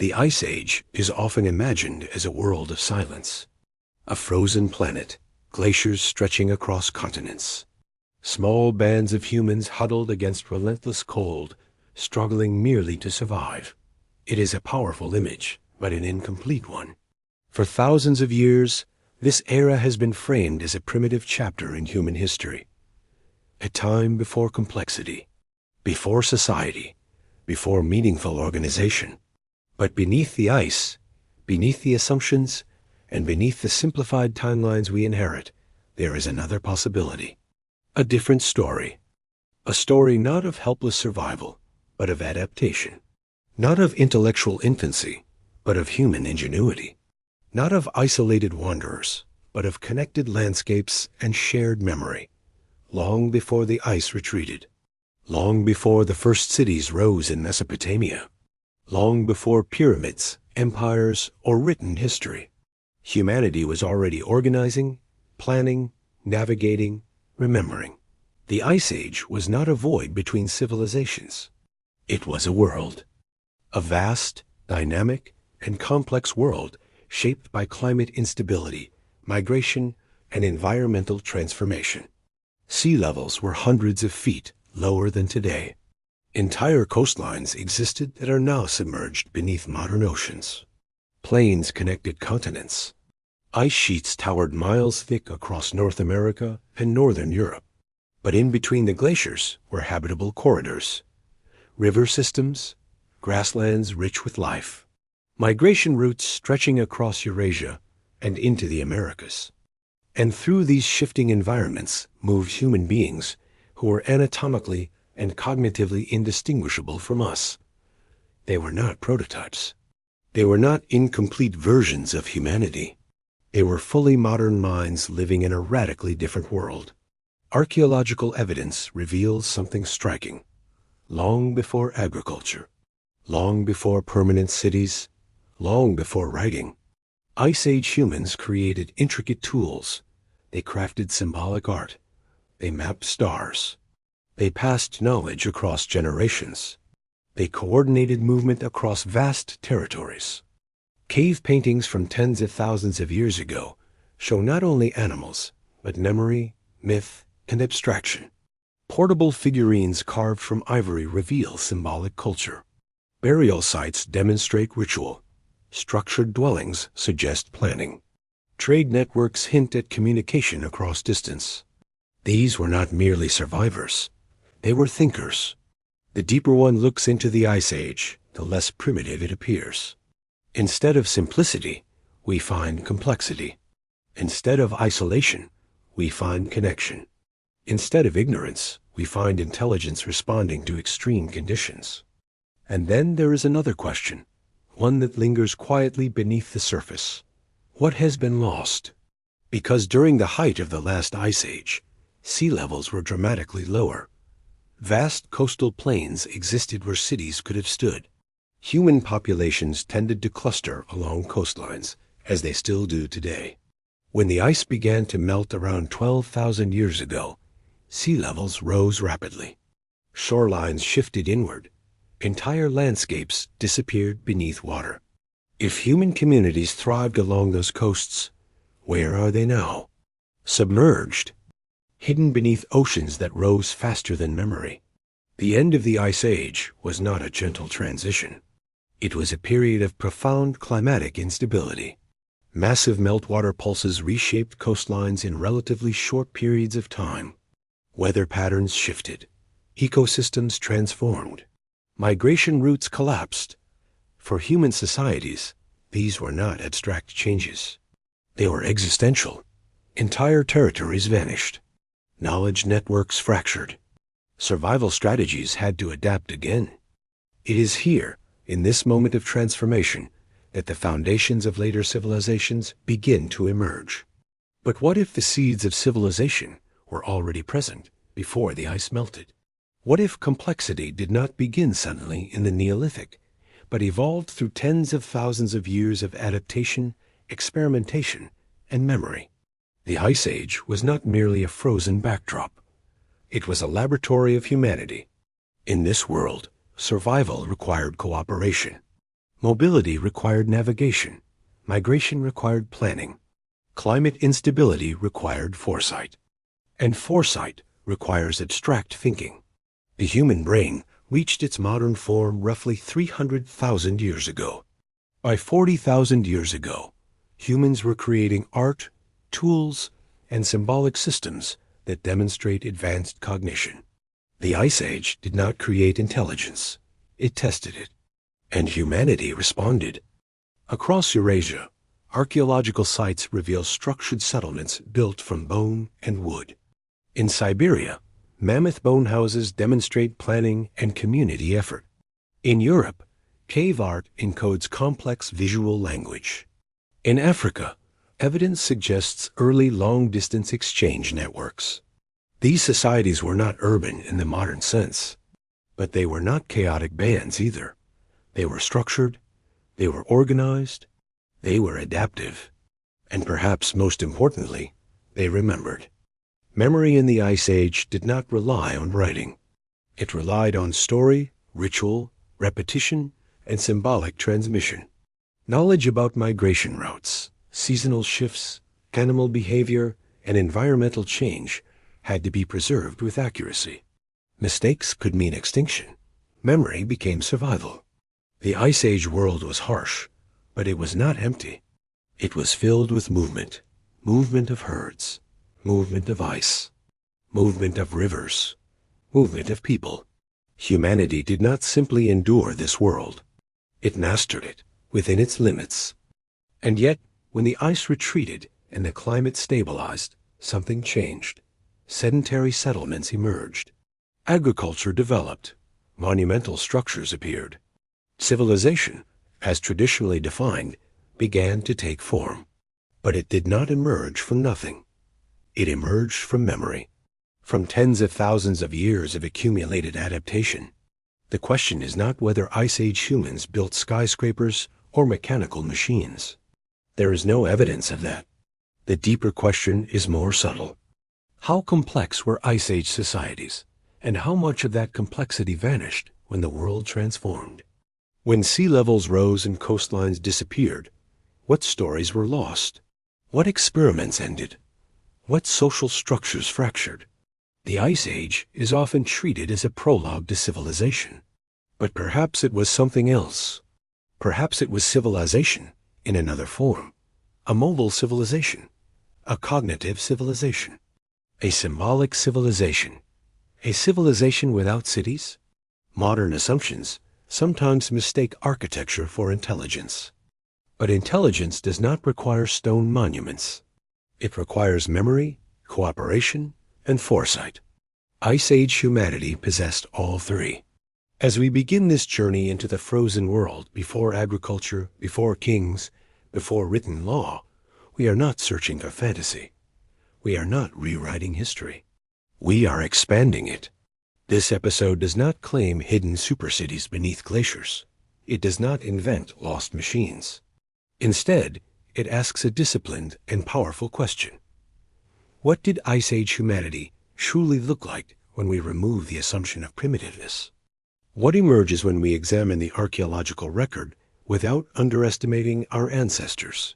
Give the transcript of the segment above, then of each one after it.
The Ice Age is often imagined as a world of silence. A frozen planet, glaciers stretching across continents. Small bands of humans huddled against relentless cold, struggling merely to survive. It is a powerful image, but an incomplete one. For thousands of years, this era has been framed as a primitive chapter in human history. A time before complexity, before society, before meaningful organization. But beneath the ice, beneath the assumptions, and beneath the simplified timelines we inherit, there is another possibility. A different story. A story not of helpless survival, but of adaptation. Not of intellectual infancy, but of human ingenuity. Not of isolated wanderers, but of connected landscapes and shared memory. Long before the ice retreated. Long before the first cities rose in Mesopotamia. Long before pyramids, empires, or written history. Humanity was already organizing, planning, navigating, remembering. The Ice Age was not a void between civilizations. It was a world. A vast, dynamic, and complex world shaped by climate instability, migration, and environmental transformation. Sea levels were hundreds of feet lower than today. Entire coastlines existed that are now submerged beneath modern oceans. Plains connected continents. Ice sheets towered miles thick across North America and Northern Europe. But in between the glaciers were habitable corridors, river systems, grasslands rich with life, migration routes stretching across Eurasia and into the Americas. And through these shifting environments moved human beings who were anatomically and cognitively indistinguishable from us. They were not prototypes. They were not incomplete versions of humanity. They were fully modern minds living in a radically different world. Archaeological evidence reveals something striking. Long before agriculture, long before permanent cities, long before writing, Ice Age humans created intricate tools. They crafted symbolic art. They mapped stars. They passed knowledge across generations. They coordinated movement across vast territories. Cave paintings from tens of thousands of years ago show not only animals, but memory, myth, and abstraction. Portable figurines carved from ivory reveal symbolic culture. Burial sites demonstrate ritual. Structured dwellings suggest planning. Trade networks hint at communication across distance. These were not merely survivors. They were thinkers. The deeper one looks into the Ice Age, the less primitive it appears. Instead of simplicity, we find complexity. Instead of isolation, we find connection. Instead of ignorance, we find intelligence responding to extreme conditions. And then there is another question, one that lingers quietly beneath the surface. What has been lost? Because during the height of the last Ice Age, sea levels were dramatically lower. Vast coastal plains existed where cities could have stood. Human populations tended to cluster along coastlines, as they still do today. When the ice began to melt around 12,000 years ago, sea levels rose rapidly. Shorelines shifted inward. Entire landscapes disappeared beneath water. If human communities thrived along those coasts, where are they now? Submerged. Hidden beneath oceans that rose faster than memory. The end of the Ice Age was not a gentle transition. It was a period of profound climatic instability. Massive meltwater pulses reshaped coastlines in relatively short periods of time. Weather patterns shifted. Ecosystems transformed. Migration routes collapsed. For human societies, these were not abstract changes. They were existential. Entire territories vanished. Knowledge networks fractured. Survival strategies had to adapt again. It is here, in this moment of transformation, that the foundations of later civilizations begin to emerge. But what if the seeds of civilization were already present before the ice melted? What if complexity did not begin suddenly in the Neolithic, but evolved through tens of thousands of years of adaptation, experimentation, and memory? The Ice Age was not merely a frozen backdrop. It was a laboratory of humanity. In this world, survival required cooperation. Mobility required navigation. Migration required planning. Climate instability required foresight. And foresight requires abstract thinking. The human brain reached its modern form roughly 300,000 years ago. By 40,000 years ago, humans were creating art, tools, and symbolic systems that demonstrate advanced cognition. The Ice Age did not create intelligence. It tested it. And humanity responded. Across Eurasia, archaeological sites reveal structured settlements built from bone and wood. In Siberia, mammoth bone houses demonstrate planning and community effort. In Europe, cave art encodes complex visual language. In Africa, evidence suggests early long-distance exchange networks. These societies were not urban in the modern sense, but they were not chaotic bands either. They were structured, they were organized, they were adaptive, and perhaps most importantly, they remembered. Memory in the Ice Age did not rely on writing. It relied on story, ritual, repetition, and symbolic transmission. Knowledge about migration routes, seasonal shifts, animal behavior, and environmental change had to be preserved with accuracy. Mistakes could mean extinction. Memory became survival. The Ice Age world was harsh, but it was not empty. It was filled with movement, movement of herds, movement of ice, movement of rivers, movement of people. Humanity did not simply endure this world. It mastered it within its limits. And yet, when the ice retreated and the climate stabilized, something changed. Sedentary settlements emerged. Agriculture developed. Monumental structures appeared. Civilization, as traditionally defined, began to take form. But it did not emerge from nothing. It emerged from memory, from tens of thousands of years of accumulated adaptation. The question is not whether Ice Age humans built skyscrapers or mechanical machines. There is no evidence of that. The deeper question is more subtle. How complex were Ice Age societies, and how much of that complexity vanished when the world transformed? When sea levels rose and coastlines disappeared, what stories were lost? What experiments ended? What social structures fractured? The Ice Age is often treated as a prologue to civilization. But perhaps it was something else. Perhaps it was civilization in another form. A mobile civilization. A cognitive civilization. A symbolic civilization. A civilization without cities. Modern assumptions sometimes mistake architecture for intelligence. But intelligence does not require stone monuments. It requires memory, cooperation, and foresight. Ice Age humanity possessed all three. As we begin this journey into the frozen world before agriculture, before kings, before written law, we are not searching for fantasy. We are not rewriting history. We are expanding it. This episode does not claim hidden supercities beneath glaciers. It does not invent lost machines. Instead, it asks a disciplined and powerful question. What did Ice Age humanity truly look like when we remove the assumption of primitiveness? What emerges when we examine the archaeological record without underestimating our ancestors?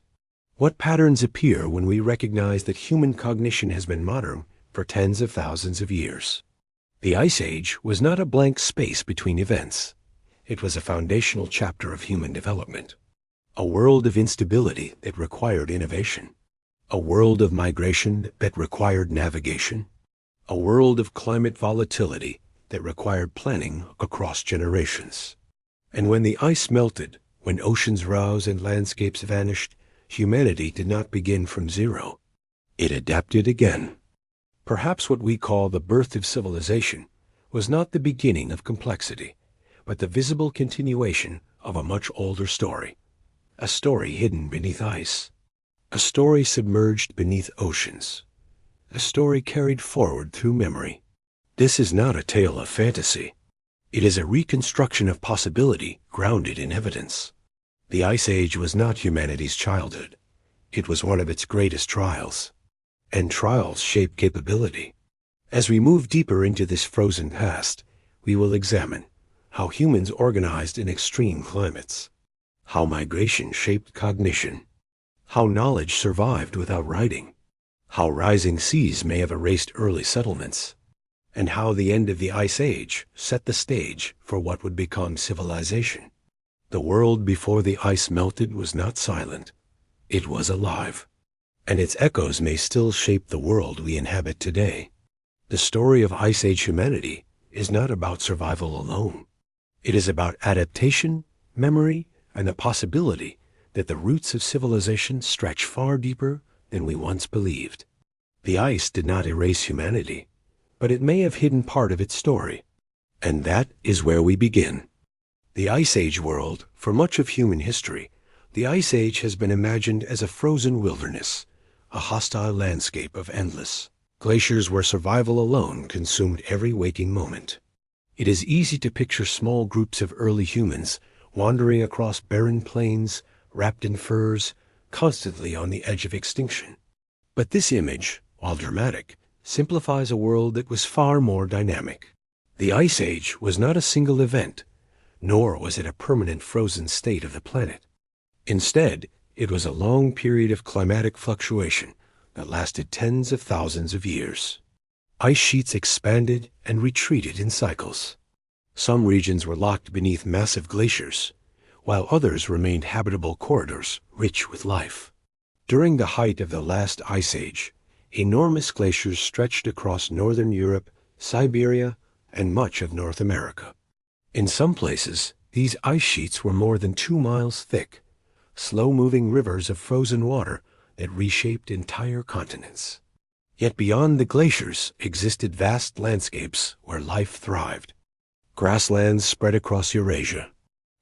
What patterns appear when we recognize that human cognition has been modern for tens of thousands of years? The Ice Age was not a blank space between events. It was a foundational chapter of human development. A world of instability that required innovation. A world of migration that required navigation. A world of climate volatility that required planning across generations. And when the ice melted, when oceans rose and landscapes vanished, humanity did not begin from zero. It adapted again. Perhaps what we call the birth of civilization was not the beginning of complexity, but the visible continuation of a much older story. A story hidden beneath ice. A story submerged beneath oceans. A story carried forward through memory. This is not a tale of fantasy. It is a reconstruction of possibility grounded in evidence. The Ice Age was not humanity's childhood. It was one of its greatest trials. And trials shape capability. As we move deeper into this frozen past, we will examine how humans organized in extreme climates, how migration shaped cognition, how knowledge survived without writing, how rising seas may have erased early settlements, and how the end of the Ice Age set the stage for what would become civilization. The world before the ice melted was not silent. It was alive, and its echoes may still shape the world we inhabit today. The story of Ice Age humanity is not about survival alone. It is about adaptation, memory, and the possibility that the roots of civilization stretch far deeper than we once believed. The ice did not erase humanity, but it may have hidden part of its story. And that is where we begin. The Ice Age world, for much of human history, the Ice Age has been imagined as a frozen wilderness, a hostile landscape of endless glaciers where survival alone consumed every waking moment. It is easy to picture small groups of early humans wandering across barren plains, wrapped in furs, constantly on the edge of extinction. But this image, while dramatic, simplifies a world that was far more dynamic. The Ice Age was not a single event, nor was it a permanent frozen state of the planet. Instead, it was a long period of climatic fluctuation that lasted tens of thousands of years. Ice sheets expanded and retreated in cycles. Some regions were locked beneath massive glaciers, while others remained habitable corridors rich with life. During the height of the last Ice Age, enormous glaciers stretched across northern Europe, Siberia, and much of North America. In some places, these ice sheets were more than 2 miles thick, slow-moving rivers of frozen water that reshaped entire continents. Yet beyond the glaciers existed vast landscapes where life thrived. Grasslands spread across Eurasia.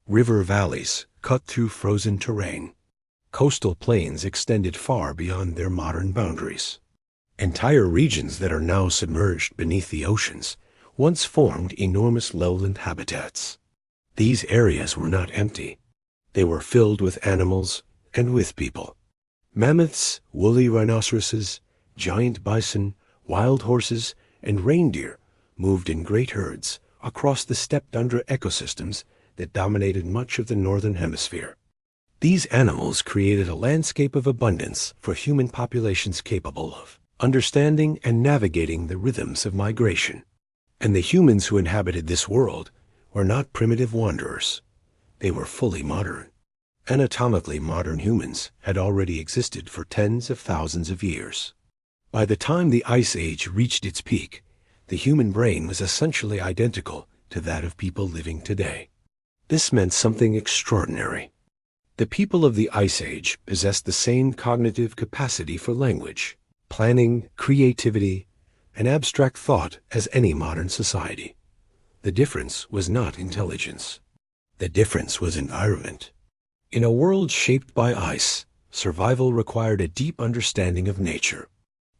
River valleys cut through frozen terrain. Coastal plains extended far beyond their modern boundaries. Entire regions that are now submerged beneath the oceans once formed enormous lowland habitats. These areas were not empty. They were filled with animals and with people. Mammoths, woolly rhinoceroses, giant bison, wild horses, and reindeer moved in great herds across the steppe-tundra ecosystems that dominated much of the northern hemisphere. These animals created a landscape of abundance for human populations capable of understanding and navigating the rhythms of migration. And the humans who inhabited this world were not primitive wanderers. They were fully modern. Anatomically modern humans had already existed for tens of thousands of years. By the time the Ice Age reached its peak, the human brain was essentially identical to that of people living today. This meant something extraordinary. The people of the Ice Age possessed the same cognitive capacity for language, planning, creativity, and abstract thought as any modern society. The difference was not intelligence. The difference was environment. In a world shaped by ice, survival required a deep understanding of nature.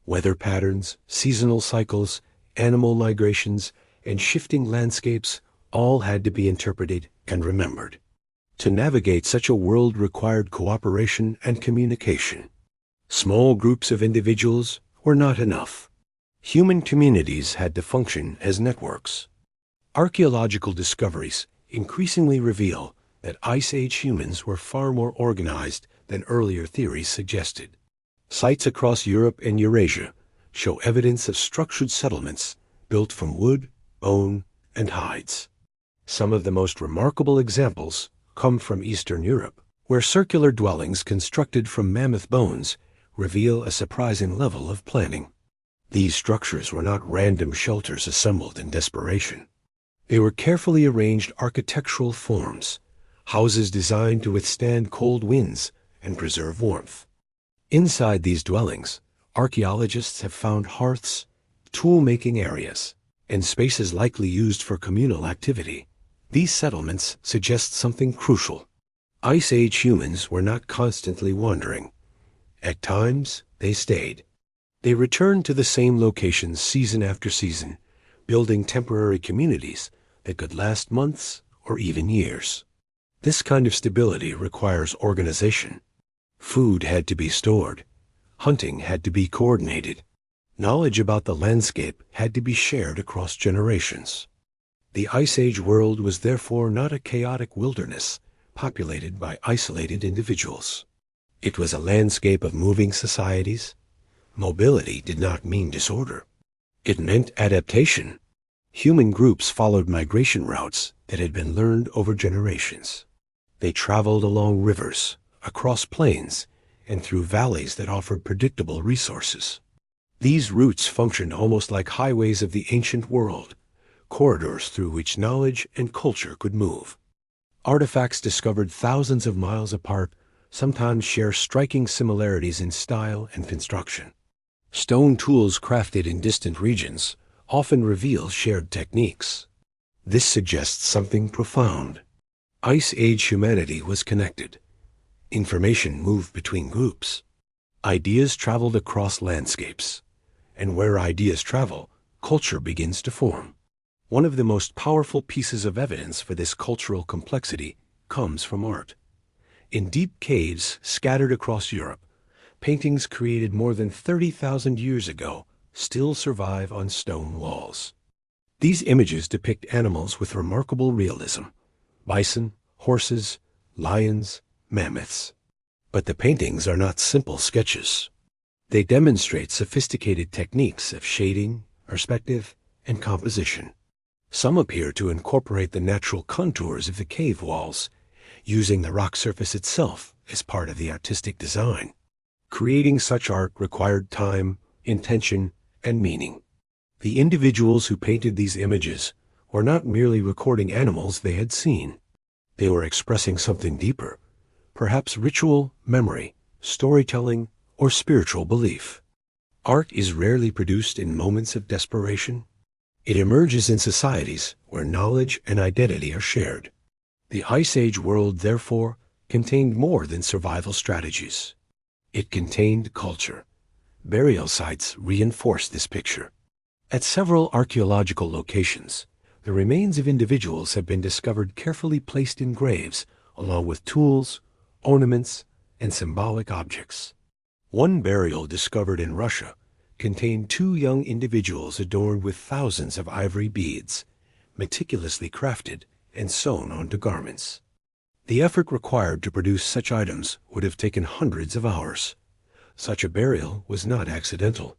Weather patterns, seasonal cycles, animal migrations, and shifting landscapes all had to be interpreted and remembered. To navigate such a world required cooperation and communication. Small groups of individuals were not enough. Human communities had to function as networks. Archaeological discoveries increasingly reveal that Ice Age humans were far more organized than earlier theories suggested. Sites across Europe and Eurasia show evidence of structured settlements built from wood, bone, and hides. Some of the most remarkable examples come from Eastern Europe, where circular dwellings constructed from mammoth bones reveal a surprising level of planning. These structures were not random shelters assembled in desperation. They were carefully arranged architectural forms, houses designed to withstand cold winds and preserve warmth. Inside these dwellings, archaeologists have found hearths, tool-making areas, and spaces likely used for communal activity. These settlements suggest something crucial. Ice Age humans were not constantly wandering. At times, they stayed. They returned to the same locations season after season, building temporary communities that could last months or even years. This kind of stability requires organization. Food had to be stored. Hunting had to be coordinated. Knowledge about the landscape had to be shared across generations. The Ice Age world was therefore not a chaotic wilderness, populated by isolated individuals. It was a landscape of moving societies. Mobility did not mean disorder. It meant adaptation. Human groups followed migration routes that had been learned over generations. They traveled along rivers, across plains, and through valleys that offered predictable resources. These routes functioned almost like highways of the ancient world, corridors through which knowledge and culture could move. Artifacts discovered thousands of miles apart sometimes share striking similarities in style and construction. Stone tools crafted in distant regions often reveal shared techniques. This suggests something profound. Ice Age humanity was connected. Information moved between groups. Ideas traveled across landscapes. And where ideas travel, culture begins to form. One of the most powerful pieces of evidence for this cultural complexity comes from art. In deep caves scattered across Europe, paintings created more than 30,000 years ago still survive on stone walls. These images depict animals with remarkable realism: bison, horses, lions, mammoths. But the paintings are not simple sketches. They demonstrate sophisticated techniques of shading, perspective, and composition. Some appear to incorporate the natural contours of the cave walls, using the rock surface itself as part of the artistic design. Creating such art required time, intention, and meaning. The individuals who painted these images were not merely recording animals they had seen. They were expressing something deeper, perhaps ritual, memory, storytelling, or spiritual belief. Art is rarely produced in moments of desperation. It emerges in societies where knowledge and identity are shared. The Ice Age world, therefore, contained more than survival strategies. It contained culture. Burial sites reinforce this picture. At several archaeological locations, the remains of individuals have been discovered carefully placed in graves, along with tools, ornaments, and symbolic objects. One burial discovered in Russia contained two young individuals adorned with thousands of ivory beads, meticulously crafted and sewn onto garments. The effort required to produce such items would have taken hundreds of hours. Such a burial was not accidental.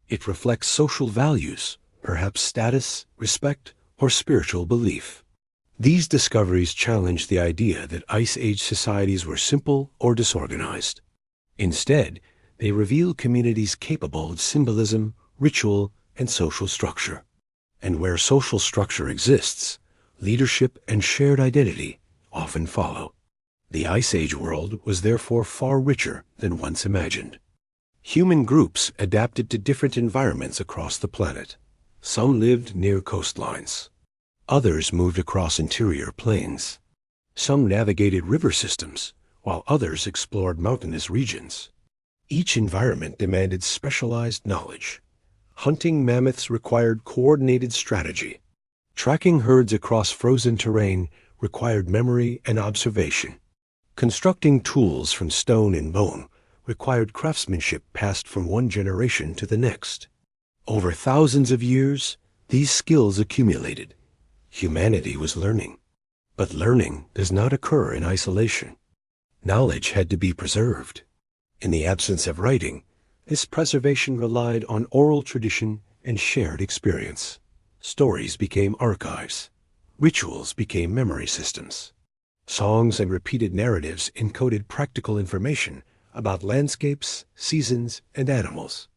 It reflects social values, perhaps status, respect, or spiritual belief. These discoveries challenge the idea that Ice Age societies were simple or disorganized. Instead, they reveal communities capable of symbolism, ritual, and social structure. And where social structure exists, leadership and shared identity often follow. The Ice Age world was therefore far richer than once imagined. Human groups adapted to different environments across the planet. Some lived near coastlines. Others moved across interior plains. Some navigated river systems, while others explored mountainous regions. Each environment demanded specialized knowledge. Hunting mammoths required coordinated strategy. Tracking herds across frozen terrain required memory and observation. Constructing tools from stone and bone required craftsmanship passed from one generation to the next. Over thousands of years, these skills accumulated. Humanity was learning. But learning does not occur in isolation. Knowledge had to be preserved. In the absence of writing, this preservation relied on oral tradition and shared experience. Stories became archives. Rituals became memory systems. Songs and repeated narratives encoded practical information about landscapes, seasons, and animals.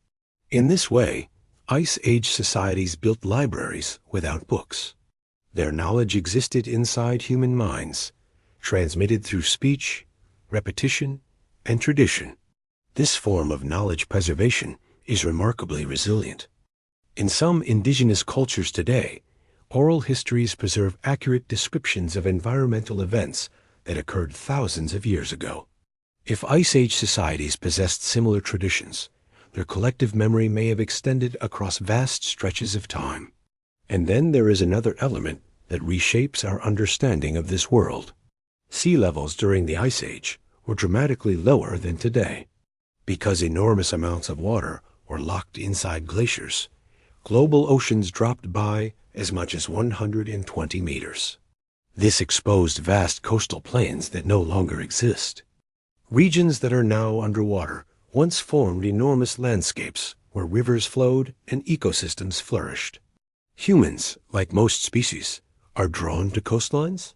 In this way, Ice Age societies built libraries without books. Their knowledge existed inside human minds, transmitted through speech, repetition, and tradition. This form of knowledge preservation is remarkably resilient. In some indigenous cultures today, oral histories preserve accurate descriptions of environmental events that occurred thousands of years ago. If Ice Age societies possessed similar traditions, their collective memory may have extended across vast stretches of time. And then there is another element that reshapes our understanding of this world. Sea levels during the Ice Age were dramatically lower than today. Because enormous amounts of water were locked inside glaciers, global oceans dropped by as much as 120 meters. This exposed vast coastal plains that no longer exist. Regions that are now underwater once formed enormous landscapes where rivers flowed and ecosystems flourished. Humans, like most species, are drawn to coastlines.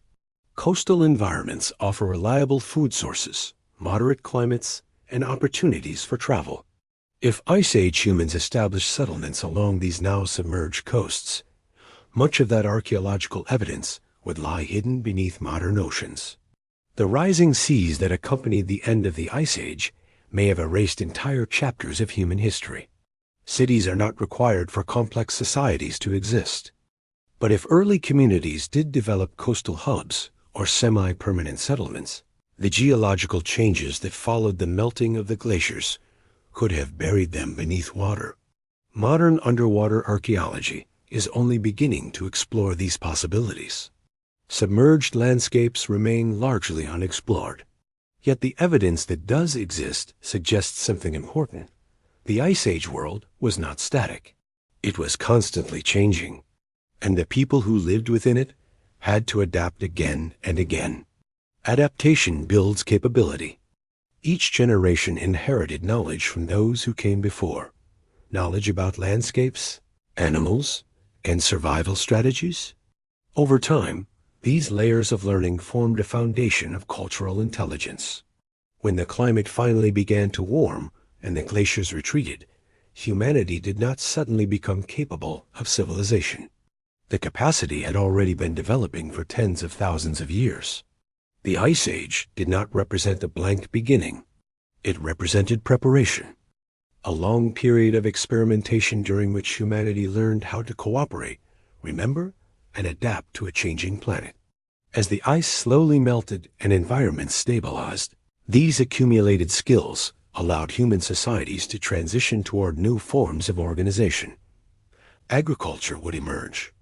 Coastal environments offer reliable food sources, moderate climates, and opportunities for travel. If Ice Age humans established settlements along these now submerged coasts, much of that archaeological evidence would lie hidden beneath modern oceans. The rising seas that accompanied the end of the Ice Age may have erased entire chapters of human history. Cities are not required for complex societies to exist. But if early communities did develop coastal hubs or semi-permanent settlements, the geological changes that followed the melting of the glaciers could have buried them beneath water. Modern underwater archaeology is only beginning to explore these possibilities. Submerged landscapes remain largely unexplored. Yet the evidence that does exist suggests something important. The Ice Age world was not static. It was constantly changing, and the people who lived within it had to adapt again and again. Adaptation builds capability. Each generation inherited knowledge from those who came before, knowledge about landscapes, animals, and survival strategies. Over time, these layers of learning formed a foundation of cultural intelligence. When the climate finally began to warm and the glaciers retreated, humanity did not suddenly become capable of civilization. The capacity had already been developing for tens of thousands of years. The Ice Age did not represent a blank beginning. It represented preparation, a long period of experimentation during which humanity learned how to cooperate, remember, and adapt to a changing planet. As the ice slowly melted and environments stabilized, these accumulated skills allowed human societies to transition toward new forms of organization. Agriculture would emerge.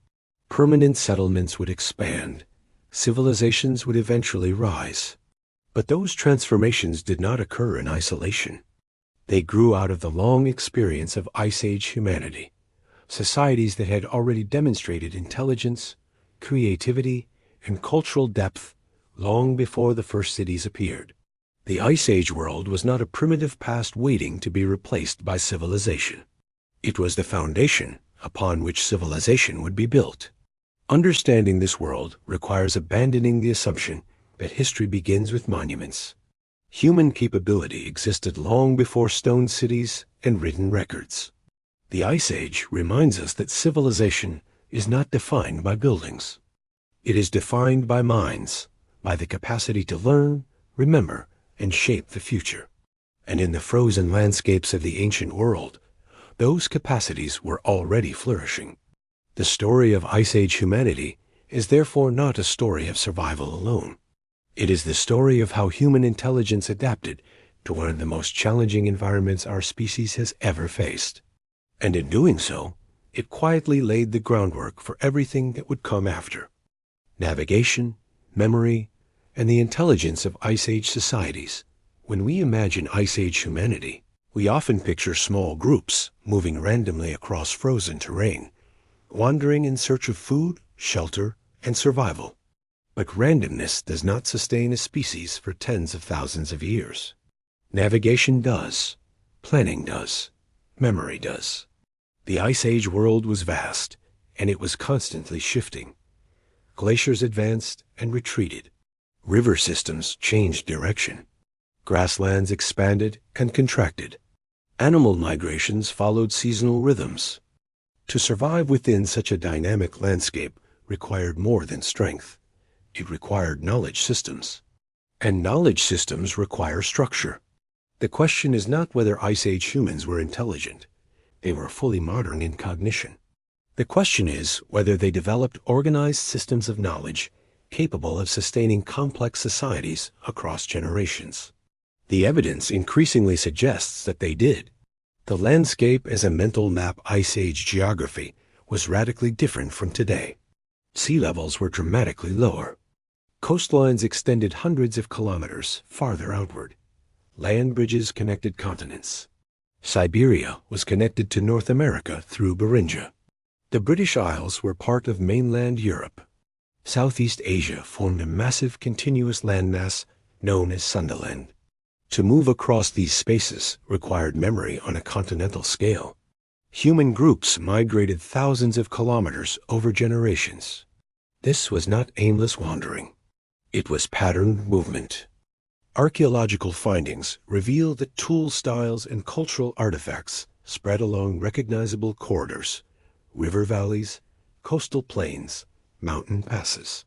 Permanent settlements would expand. Civilizations would eventually rise. But those transformations did not occur in isolation. They grew out of the long experience of Ice Age humanity, societies that had already demonstrated intelligence, creativity, and cultural depth long before the first cities appeared. The Ice Age world was not a primitive past waiting to be replaced by civilization. It was the foundation upon which civilization would be built. Understanding this world requires abandoning the assumption that history begins with monuments. Human capability existed long before stone cities and written records. The Ice Age reminds us that civilization is not defined by buildings. It is defined by minds, by the capacity to learn, remember, and shape the future. And in the frozen landscapes of the ancient world, those capacities were already flourishing. The story of Ice Age humanity is therefore not a story of survival alone. It is the story of how human intelligence adapted to one of the most challenging environments our species has ever faced. And in doing so, it quietly laid the groundwork for everything that would come after. Navigation, memory, and the intelligence of Ice Age societies. When we imagine Ice Age humanity, we often picture small groups moving randomly across frozen terrain, wandering in search of food, shelter, and survival. But randomness does not sustain a species for tens of thousands of years. Navigation does. Planning does. Memory does. The Ice Age world was vast, and it was constantly shifting. Glaciers advanced and retreated. River systems changed direction. Grasslands expanded and contracted. Animal migrations followed seasonal rhythms. To survive within such a dynamic landscape required more than strength. It required knowledge systems. And knowledge systems require structure. The question is not whether Ice Age humans were intelligent. They were fully modern in cognition. The question is whether they developed organized systems of knowledge capable of sustaining complex societies across generations. The evidence increasingly suggests that they did. The landscape as a mental map Ice Age geography was radically different from today. Sea levels were dramatically lower. Coastlines extended hundreds of kilometers farther outward. Land bridges connected continents. Siberia was connected to North America through Beringia. The British Isles were part of mainland Europe. Southeast Asia formed a massive continuous landmass known as Sundaland. To move across these spaces required memory on a continental scale. Human groups migrated thousands of kilometers over generations. This was not aimless wandering. It was patterned movement. Archaeological findings reveal that tool styles and cultural artifacts spread along recognizable corridors, river valleys, coastal plains, mountain passes.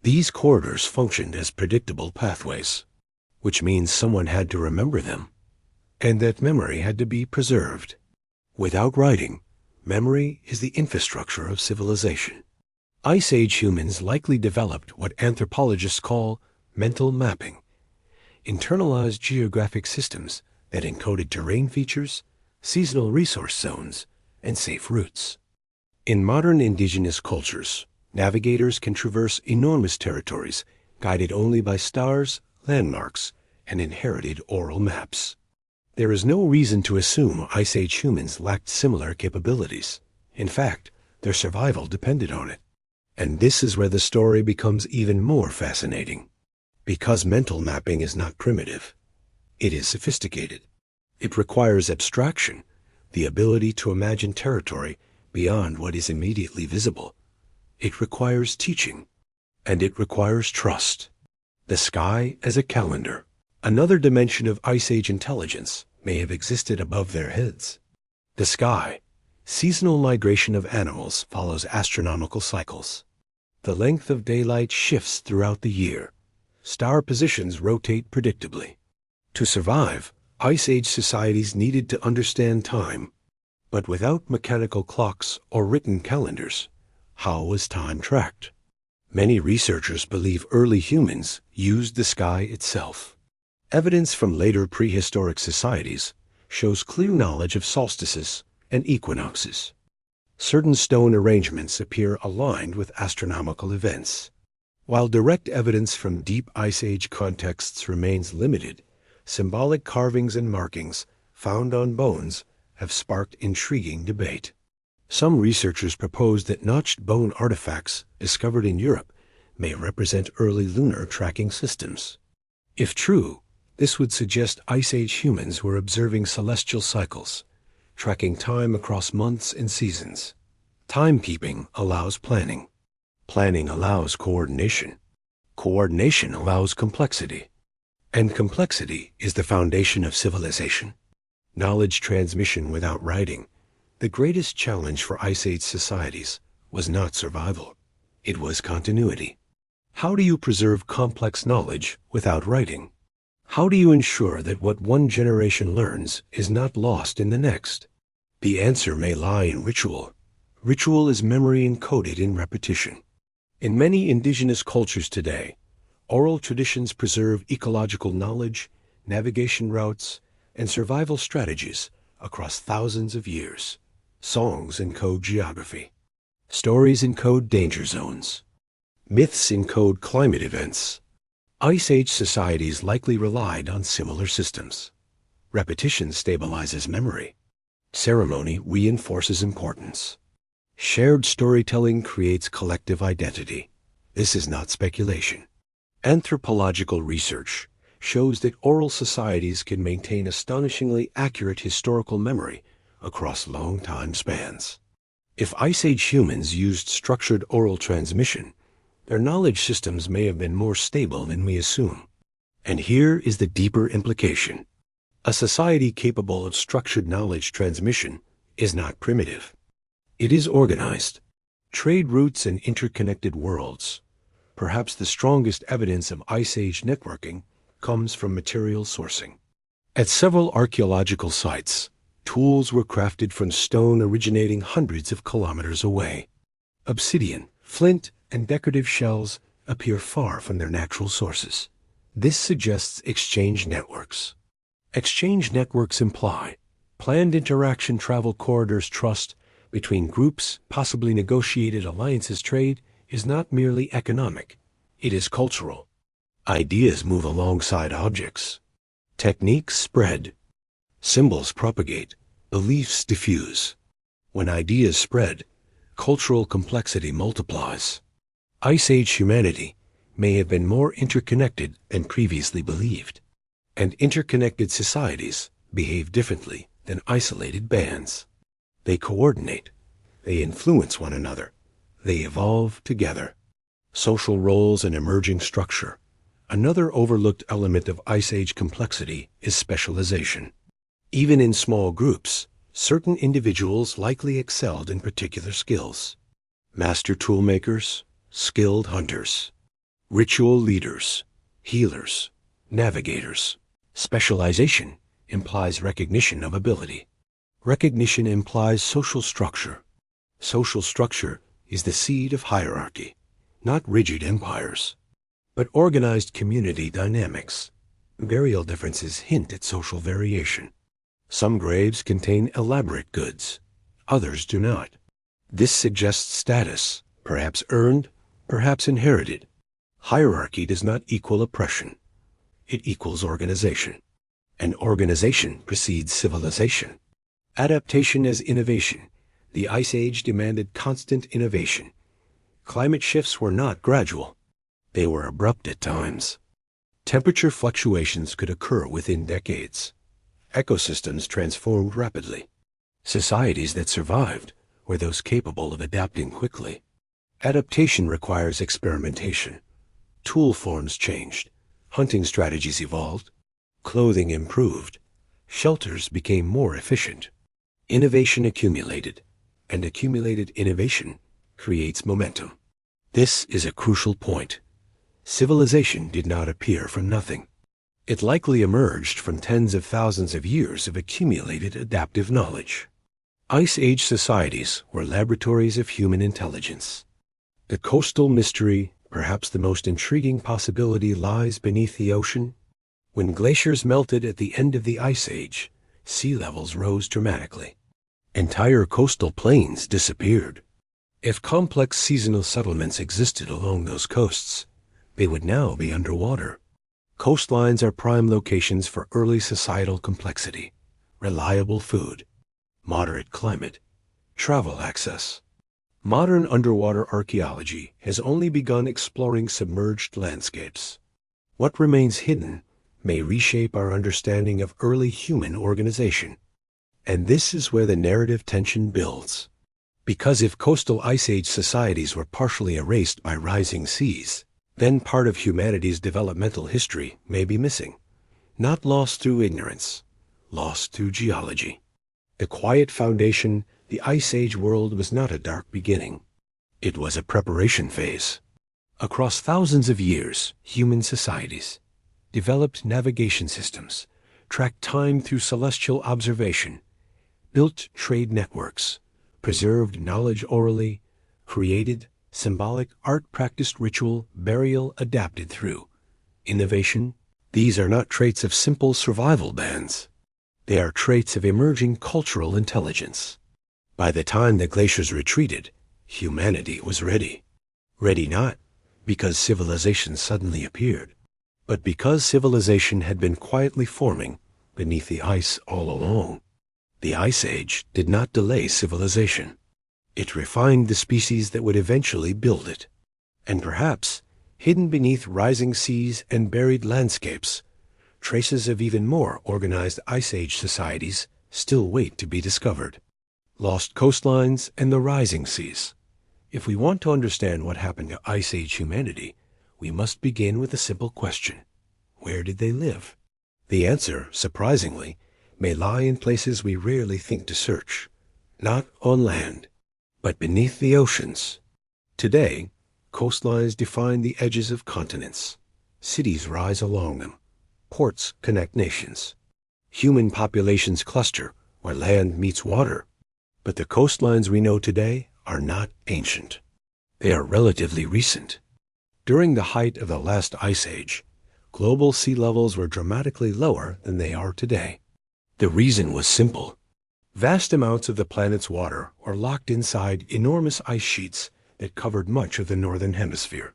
These corridors functioned as predictable pathways, which means someone had to remember them, and that memory had to be preserved. Without writing, memory is the infrastructure of civilization. Ice Age humans likely developed what anthropologists call mental mapping, internalized geographic systems that encoded terrain features, seasonal resource zones, and safe routes. In modern indigenous cultures, navigators can traverse enormous territories guided only by stars, landmarks, and inherited oral maps. There is no reason to assume Ice Age humans lacked similar capabilities. In fact, their survival depended on it. And this is where the story becomes even more fascinating. Because mental mapping is not primitive, it is sophisticated. It requires abstraction, the ability to imagine territory beyond what is immediately visible. It requires teaching, and it requires trust. The sky as a calendar. Another dimension of Ice Age intelligence may have existed above their heads. The sky. Seasonal migration of animals follows astronomical cycles. The length of daylight shifts throughout the year. Star positions rotate predictably. To survive, Ice Age societies needed to understand time. But without mechanical clocks or written calendars, how was time tracked? Many researchers believe early humans used the sky itself. Evidence from later prehistoric societies shows clear knowledge of solstices and equinoxes. Certain stone arrangements appear aligned with astronomical events. While direct evidence from deep Ice Age contexts remains limited, symbolic carvings and markings found on bones have sparked intriguing debate. Some researchers propose that notched bone artifacts discovered in Europe may represent early lunar tracking systems. If true, this would suggest Ice Age humans were observing celestial cycles, tracking time across months and seasons. Timekeeping allows planning. Planning allows coordination. Coordination allows complexity. And complexity is the foundation of civilization. Knowledge transmission without writing. The greatest challenge for Ice Age societies was not survival. It was continuity. How do you preserve complex knowledge without writing? How do you ensure that what one generation learns is not lost in the next? The answer may lie in ritual. Ritual is memory encoded in repetition. In many indigenous cultures today, oral traditions preserve ecological knowledge, navigation routes, and survival strategies across thousands of years. Songs encode geography. Stories encode danger zones. Myths encode climate events. Ice Age societies likely relied on similar systems. Repetition stabilizes memory. Ceremony reinforces importance. Shared storytelling creates collective identity. This is not speculation. Anthropological research shows that oral societies can maintain astonishingly accurate historical memory across long time spans. If Ice Age humans used structured oral transmission, their knowledge systems may have been more stable than we assume. And here is the deeper implication. A society capable of structured knowledge transmission is not primitive. It is organized. Trade routes and interconnected worlds. Perhaps the strongest evidence of Ice Age networking comes from material sourcing. At several archaeological sites, tools were crafted from stone originating hundreds of kilometers away. Obsidian, flint, and decorative shells appear far from their natural sources. This suggests exchange networks. Exchange networks imply planned interaction, travel corridors, trust between groups, possibly negotiated alliances. Trade is not merely economic, it is cultural. Ideas move alongside objects. Techniques spread. Symbols propagate. Beliefs diffuse. When ideas spread, cultural complexity multiplies. Ice Age humanity may have been more interconnected than previously believed, and interconnected societies behave differently than isolated bands. They coordinate, they influence one another, they evolve together. Social roles and emerging structure. Another overlooked element of Ice Age complexity is specialization. Even in small groups, certain individuals likely excelled in particular skills. Master toolmakers, skilled hunters, ritual leaders, healers, navigators. Specialization implies recognition of ability. Recognition implies social structure. Social structure is the seed of hierarchy, not rigid empires, but organized community dynamics. Burial differences hint at social variation. Some graves contain elaborate goods, others do not. This suggests status, perhaps earned, perhaps inherited. Hierarchy does not equal oppression. It equals organization. And organization precedes civilization. Adaptation as innovation. The Ice Age demanded constant innovation. Climate shifts were not gradual. They were abrupt at times. Temperature fluctuations could occur within decades. Ecosystems transformed rapidly. Societies that survived were those capable of adapting quickly. Adaptation requires experimentation. Tool forms changed. Hunting strategies evolved. Clothing improved. Shelters became more efficient. Innovation accumulated, and accumulated innovation creates momentum. This is a crucial point. Civilization did not appear from nothing. It likely emerged from tens of thousands of years of accumulated adaptive knowledge. Ice Age societies were laboratories of human intelligence. The coastal mystery, perhaps the most intriguing possibility, lies beneath the ocean. When glaciers melted at the end of the Ice Age, sea levels rose dramatically. Entire coastal plains disappeared. If complex seasonal settlements existed along those coasts, they would now be underwater. Coastlines are prime locations for early societal complexity, reliable food, moderate climate, travel access. Modern underwater archaeology has only begun exploring submerged landscapes. What remains hidden may reshape our understanding of early human organization. And this is where the narrative tension builds. Because if coastal Ice Age societies were partially erased by rising seas, then part of humanity's developmental history may be missing. Not lost through ignorance, lost through geology. The quiet foundation, the Ice Age world was not a dark beginning. It was a preparation phase. Across thousands of years, human societies developed navigation systems, tracked time through celestial observation, built trade networks, preserved knowledge orally, created symbolic art, practiced ritual, burial, adapted through innovation. These are not traits of simple survival bands. They are traits of emerging cultural intelligence. By the time the glaciers retreated, humanity was ready. Ready not because civilization suddenly appeared, but because civilization had been quietly forming beneath the ice all along. The Ice Age did not delay civilization. It refined the species that would eventually build it. And perhaps, hidden beneath rising seas and buried landscapes, traces of even more organized Ice Age societies still wait to be discovered. Lost coastlines and the rising seas. If we want to understand what happened to Ice Age humanity, we must begin with a simple question. Where did they live? The answer, surprisingly, may lie in places we rarely think to search. Not on land, but beneath the oceans. Today, coastlines define the edges of continents. Cities rise along them. Ports connect nations. Human populations cluster where land meets water. But the coastlines we know today are not ancient. They are relatively recent. During the height of the last Ice Age, global sea levels were dramatically lower than they are today. The reason was simple. Vast amounts of the planet's water were locked inside enormous ice sheets that covered much of the northern hemisphere.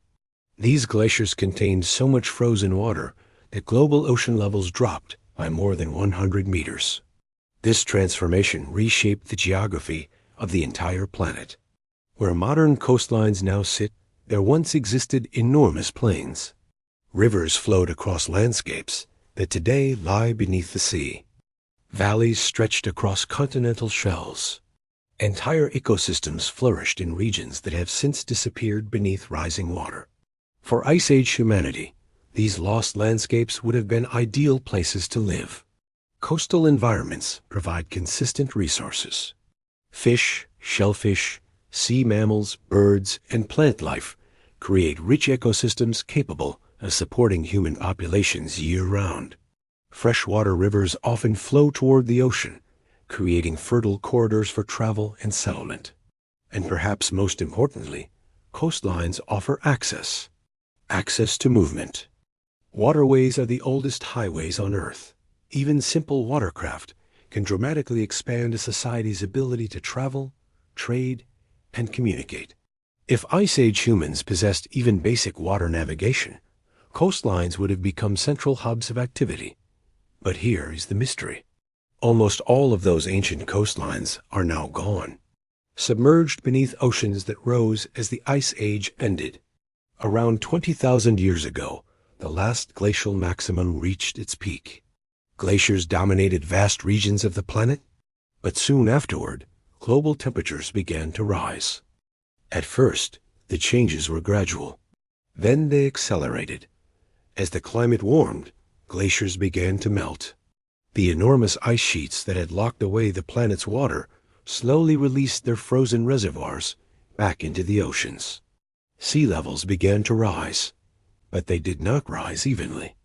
These glaciers contained so much frozen water that global ocean levels dropped by more than 100 meters. This transformation reshaped the geography of the entire planet. Where modern coastlines now sit, there once existed enormous plains. Rivers flowed across landscapes that today lie beneath the sea. Valleys stretched across continental shelves. Entire ecosystems flourished in regions that have since disappeared beneath rising water. For Ice Age humanity, these lost landscapes would have been ideal places to live. Coastal environments provide consistent resources. Fish, shellfish, sea mammals, birds, and plant life create rich ecosystems capable of supporting human populations year-round. Freshwater rivers often flow toward the ocean, creating fertile corridors for travel and settlement. And perhaps most importantly, coastlines offer access to movement. Waterways are the oldest highways on Earth. Even simple watercraft can dramatically expand a society's ability to travel, trade, and communicate. If Ice Age humans possessed even basic water navigation, coastlines would have become central hubs of activity. But here is the mystery. Almost all of those ancient coastlines are now gone, submerged beneath oceans that rose as the Ice Age ended. Around 20,000 years ago, the last glacial maximum reached its peak. Glaciers dominated vast regions of the planet, but soon afterward, global temperatures began to rise. At first, the changes were gradual. Then they accelerated. As the climate warmed, glaciers began to melt. The enormous ice sheets that had locked away the planet's water slowly released their frozen reservoirs back into the oceans. Sea levels began to rise, but they did not rise evenly.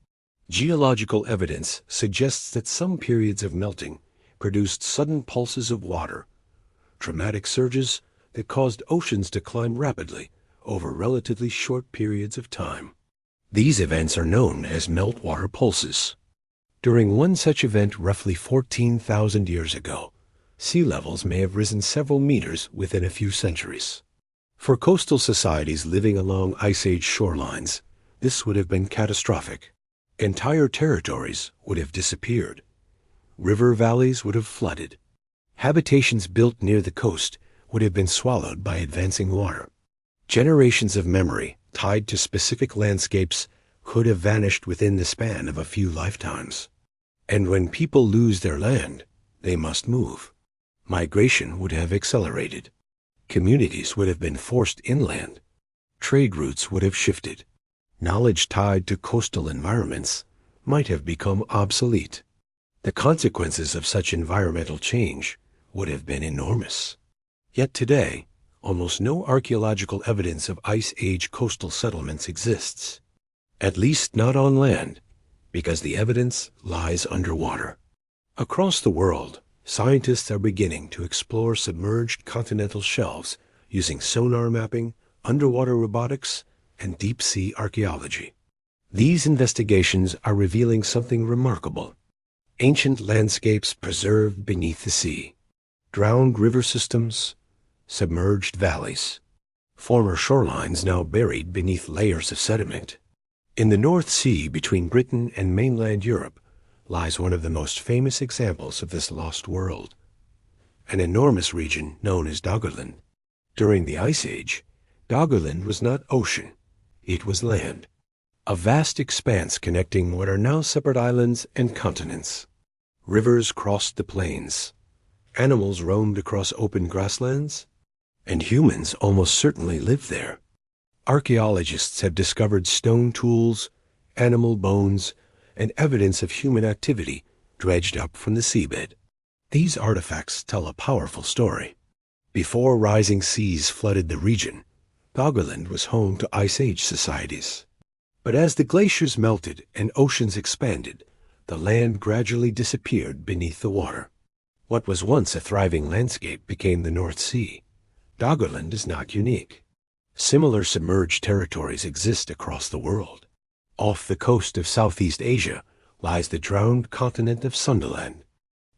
Geological evidence suggests that some periods of melting produced sudden pulses of water, dramatic surges that caused oceans to climb rapidly over relatively short periods of time. These events are known as meltwater pulses. During one such event roughly 14,000 years ago, sea levels may have risen several meters within a few centuries. For coastal societies living along Ice Age shorelines, this would have been catastrophic. Entire territories would have disappeared. River valleys would have flooded. Habitations built near the coast would have been swallowed by advancing water. Generations of memory tied to specific landscapes could have vanished within the span of a few lifetimes. And when people lose their land, they must move. Migration would have accelerated. Communities would have been forced inland. Trade routes would have shifted. Knowledge tied to coastal environments might have become obsolete. The consequences of such environmental change would have been enormous. Yet today, almost no archaeological evidence of Ice Age coastal settlements exists. At least not on land, because the evidence lies underwater. Across the world, scientists are beginning to explore submerged continental shelves using sonar mapping, underwater robotics, and deep-sea archaeology. These investigations are revealing something remarkable. Ancient landscapes preserved beneath the sea, drowned river systems, submerged valleys, former shorelines now buried beneath layers of sediment. In the North Sea between Britain and mainland Europe lies one of the most famous examples of this lost world, an enormous region known as Doggerland. During the Ice Age, Doggerland was not ocean, it was land, a vast expanse connecting what are now separate islands and continents. Rivers crossed the plains, animals roamed across open grasslands, and humans almost certainly lived there. Archaeologists have discovered stone tools, animal bones, and evidence of human activity dredged up from the seabed. These artifacts tell a powerful story. Before rising seas flooded the region, Doggerland was home to Ice Age societies. But as the glaciers melted and oceans expanded, the land gradually disappeared beneath the water. What was once a thriving landscape became the North Sea. Doggerland is not unique. Similar submerged territories exist across the world. Off the coast of Southeast Asia lies the drowned continent of Sundaland.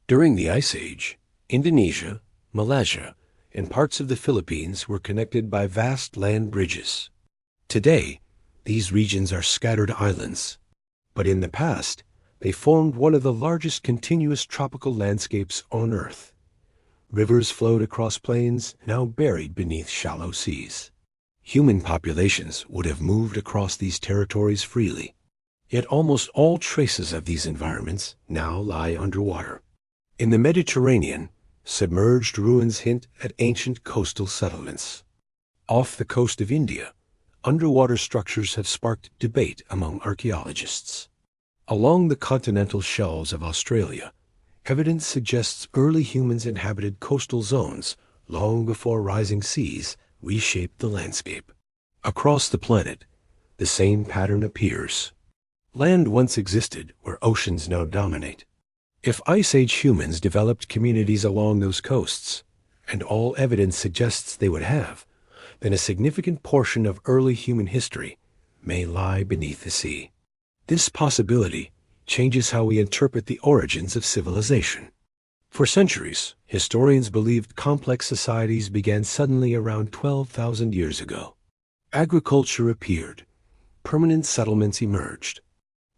During the Ice Age, Indonesia, Malaysia, and parts of the Philippines were connected by vast land bridges. Today, these regions are scattered islands, but in the past, they formed one of the largest continuous tropical landscapes on Earth. Rivers flowed across plains now buried beneath shallow seas. human populations would have moved across these territories freely. Yet almost all traces of these environments now lie underwater. In the Mediterranean, submerged ruins hint at ancient coastal settlements. Off the coast of India, underwater structures have sparked debate among archaeologists. Along the continental shelves of Australia, evidence suggests early humans inhabited coastal zones long before rising seas reshaped the landscape. Across the planet, the same pattern appears. Land once existed where oceans now dominate. If Ice Age humans developed communities along those coasts, and all evidence suggests they would have, then a significant portion of early human history may lie beneath the sea. This possibility changes how we interpret the origins of civilization. For centuries, historians believed complex societies began suddenly around 12,000 years ago. Agriculture appeared, permanent settlements emerged,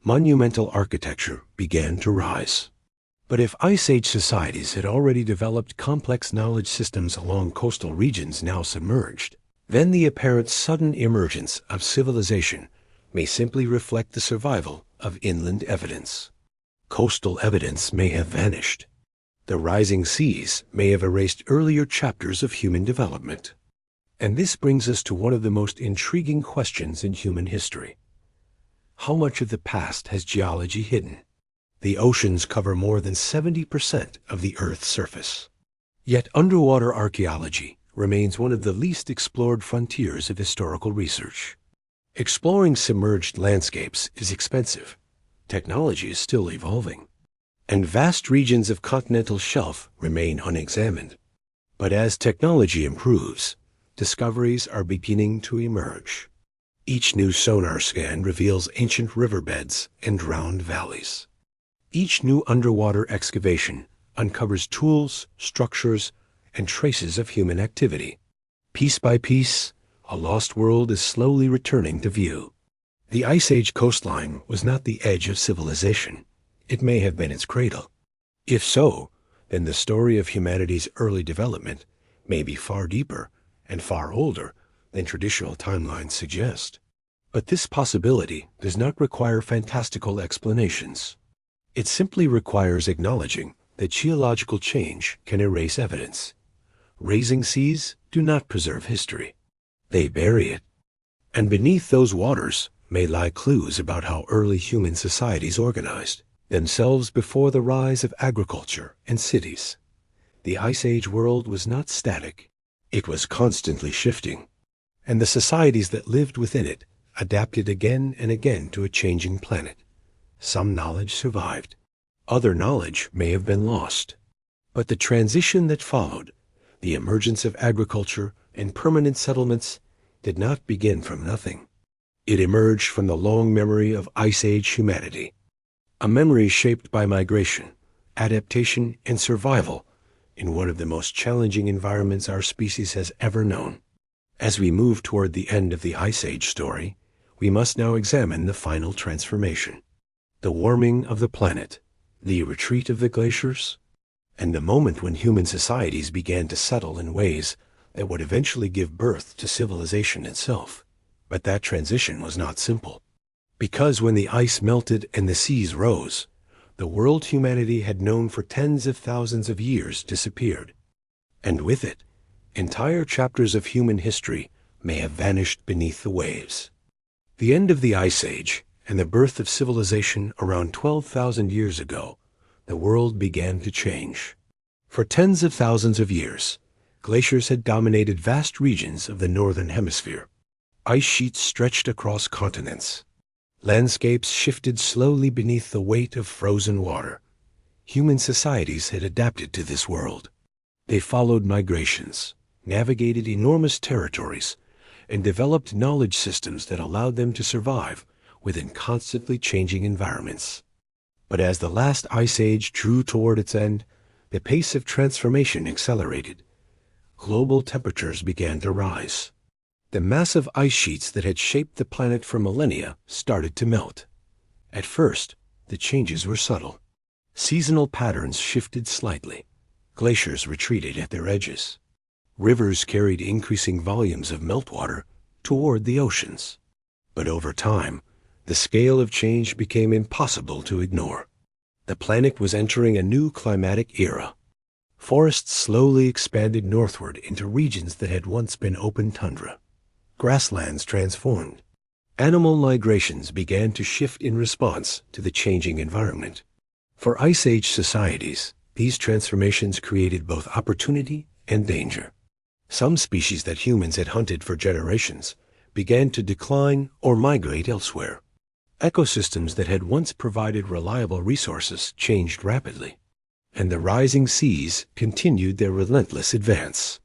monumental architecture began to rise. But if Ice Age societies had already developed complex knowledge systems along coastal regions now submerged, then the apparent sudden emergence of civilization may simply reflect the survival of inland evidence. Coastal evidence may have vanished. The rising seas may have erased earlier chapters of human development. And this brings us to one of the most intriguing questions in human history. How much of the past has geology hidden? The oceans cover more than 70% of the Earth's surface. Yet underwater archaeology remains one of the least explored frontiers of historical research. Exploring submerged landscapes is expensive. Technology is still evolving. And vast regions of continental shelf remain unexamined. But as technology improves, discoveries are beginning to emerge. Each new sonar scan reveals ancient riverbeds and drowned valleys. Each new underwater excavation uncovers tools, structures, and traces of human activity. Piece by piece, a lost world is slowly returning to view. The Ice Age coastline was not the edge of civilization. It may have been its cradle. If so, then the story of humanity's early development may be far deeper and far older than traditional timelines suggest. But this possibility does not require fantastical explanations. It simply requires acknowledging that geological change can erase evidence. Rising seas do not preserve history. They bury it. And beneath those waters may lie clues about how early human societies organized themselves before the rise of agriculture and cities. The Ice Age world was not static. It was constantly shifting. And the societies that lived within it adapted again and again to a changing planet. Some knowledge survived. Other knowledge may have been lost. But the transition that followed, the emergence of agriculture and permanent settlements, did not begin from nothing. It emerged from the long memory of Ice Age humanity, a memory shaped by migration, adaptation, and survival in one of the most challenging environments our species has ever known. As we move toward the end of the Ice Age story, we must now examine the final transformation. The warming of the planet, the retreat of the glaciers, and the moment when human societies began to settle in ways that would eventually give birth to civilization itself. But that transition was not simple. Because when the ice melted and the seas rose, the world humanity had known for tens of thousands of years disappeared. And with it, entire chapters of human history may have vanished beneath the waves. The end of the Ice Age and the birth of civilization around 12,000 years ago, the world began to change. For tens of thousands of years, glaciers had dominated vast regions of the northern hemisphere. Ice sheets stretched across continents. Landscapes shifted slowly beneath the weight of frozen water. Human societies had adapted to this world. They followed migrations, navigated enormous territories, and developed knowledge systems that allowed them to survive within constantly changing environments. But as the last Ice Age drew toward its end, the pace of transformation accelerated. Global temperatures began to rise. The massive ice sheets that had shaped the planet for millennia started to melt. At first, the changes were subtle. Seasonal patterns shifted slightly. Glaciers retreated at their edges. Rivers carried increasing volumes of meltwater, toward the oceans. But over time, the scale of change became impossible to ignore. The planet was entering a new climatic era. Forests slowly expanded northward into regions that had once been open tundra. Grasslands transformed. Animal migrations began to shift in response to the changing environment. For Ice Age societies, these transformations created both opportunity and danger. Some species that humans had hunted for generations began to decline or migrate elsewhere. Ecosystems that had once provided reliable resources changed rapidly, and the rising seas continued their relentless advance.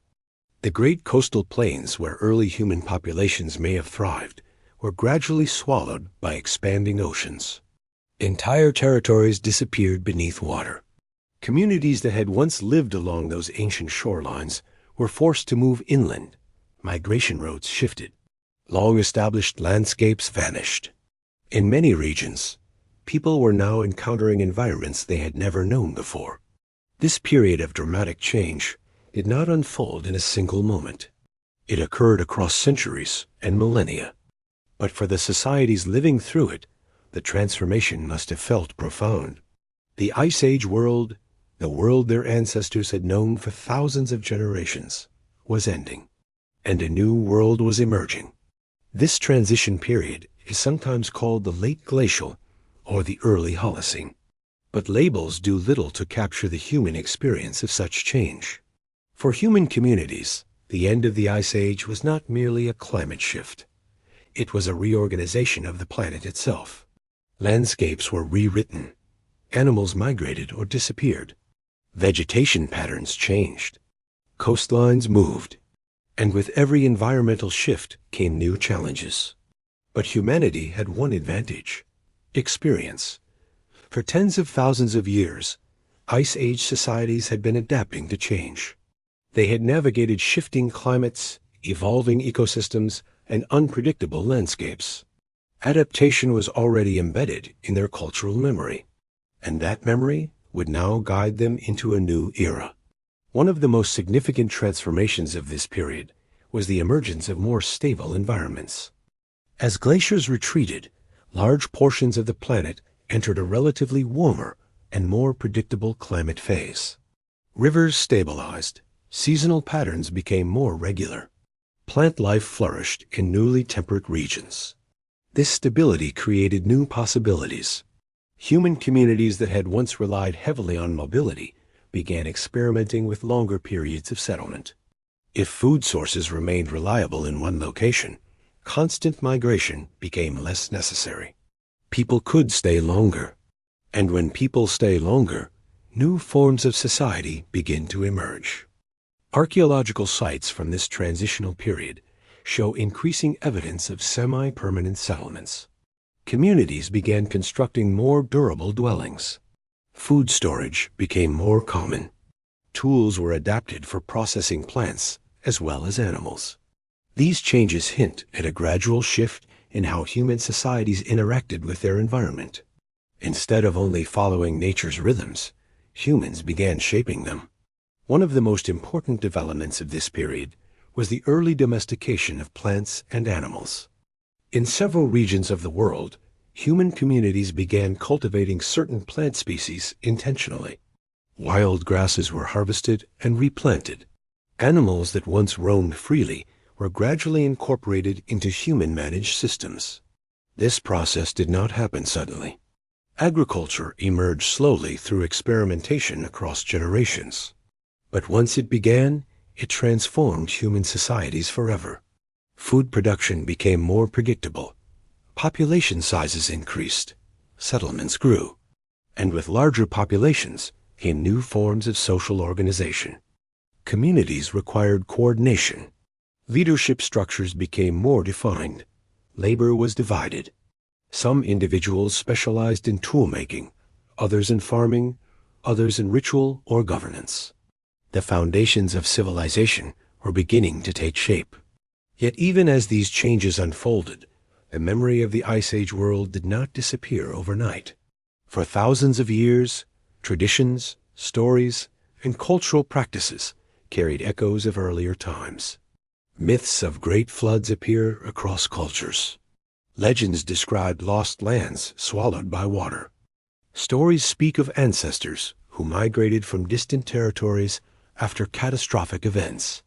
The great coastal plains where early human populations may have thrived were gradually swallowed by expanding oceans. Entire territories disappeared beneath water. Communities that had once lived along those ancient shorelines were forced to move inland. Migration routes shifted. Long-established landscapes vanished. In many regions, people were now encountering environments they had never known before. This period of dramatic change did not unfold in a single moment. It occurred across centuries and millennia. But for the societies living through it, the transformation must have felt profound. The Ice Age world, the world their ancestors had known for thousands of generations, was ending, and a new world was emerging. This transition period is sometimes called the Late Glacial or the Early Holocene. But labels do little to capture the human experience of such change. For human communities, the end of the Ice Age was not merely a climate shift. It was a reorganization of the planet itself. Landscapes were rewritten. Animals migrated or disappeared. Vegetation patterns changed. Coastlines moved. And with every environmental shift came new challenges. But humanity had one advantage: experience. For tens of thousands of years, Ice Age societies had been adapting to change. They had navigated shifting climates, evolving ecosystems, and unpredictable landscapes. Adaptation was already embedded in their cultural memory, and that memory would now guide them into a new era. One of the most significant transformations of this period was the emergence of more stable environments. As glaciers retreated, large portions of the planet entered a relatively warmer and more predictable climate phase. Rivers stabilized, seasonal patterns became more regular. Plant life flourished in newly temperate regions. This stability created new possibilities. Human communities that had once relied heavily on mobility began experimenting with longer periods of settlement. If food sources remained reliable in one location, constant migration became less necessary. People could stay longer, and when people stay longer, new forms of society begin to emerge. Archaeological sites from this transitional period show increasing evidence of semi-permanent settlements. Communities began constructing more durable dwellings. Food storage became more common. Tools were adapted for processing plants as well as animals. These changes hint at a gradual shift in how human societies interacted with their environment. Instead of only following nature's rhythms, humans began shaping them. One of the most important developments of this period was the early domestication of plants and animals. In several regions of the world, human communities began cultivating certain plant species intentionally. Wild grasses were harvested and replanted. Animals that once roamed freely were gradually incorporated into human-managed systems. This process did not happen suddenly. Agriculture emerged slowly through experimentation across generations. But once it began, it transformed human societies forever. Food production became more predictable. Population sizes increased. Settlements grew. And with larger populations came new forms of social organization. Communities required coordination. Leadership structures became more defined. Labor was divided. Some individuals specialized in tool-making, others in farming, others in ritual or governance. The foundations of civilization were beginning to take shape. Yet even as these changes unfolded, the memory of the Ice Age world did not disappear overnight. For thousands of years, traditions, stories, and cultural practices carried echoes of earlier times. Myths of great floods appear across cultures. Legends describe lost lands swallowed by water. Stories speak of ancestors who migrated from distant territories after catastrophic events.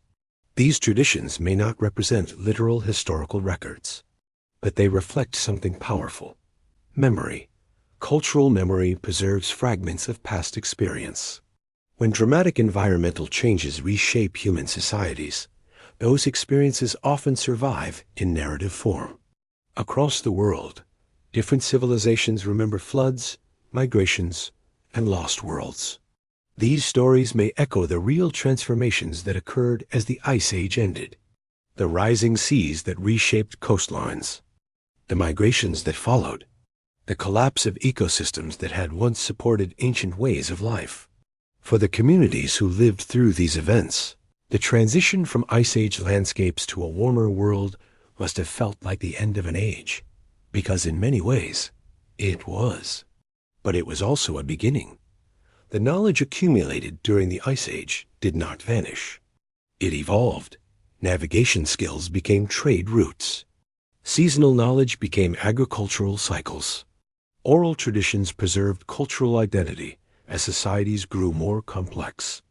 These traditions may not represent literal historical records, but they reflect something powerful: memory. Cultural memory preserves fragments of past experience. When dramatic environmental changes reshape human societies, those experiences often survive in narrative form. Across the world, different civilizations remember floods, migrations, and lost worlds. These stories may echo the real transformations that occurred as the Ice Age ended: the rising seas that reshaped coastlines, the migrations that followed, the collapse of ecosystems that had once supported ancient ways of life. For the communities who lived through these events, the transition from Ice Age landscapes to a warmer world must have felt like the end of an age, because in many ways, it was. But it was also a beginning. The knowledge accumulated during the Ice Age did not vanish. It evolved. Navigation skills became trade routes. Seasonal knowledge became agricultural cycles. Oral traditions preserved cultural identity as societies grew more complex.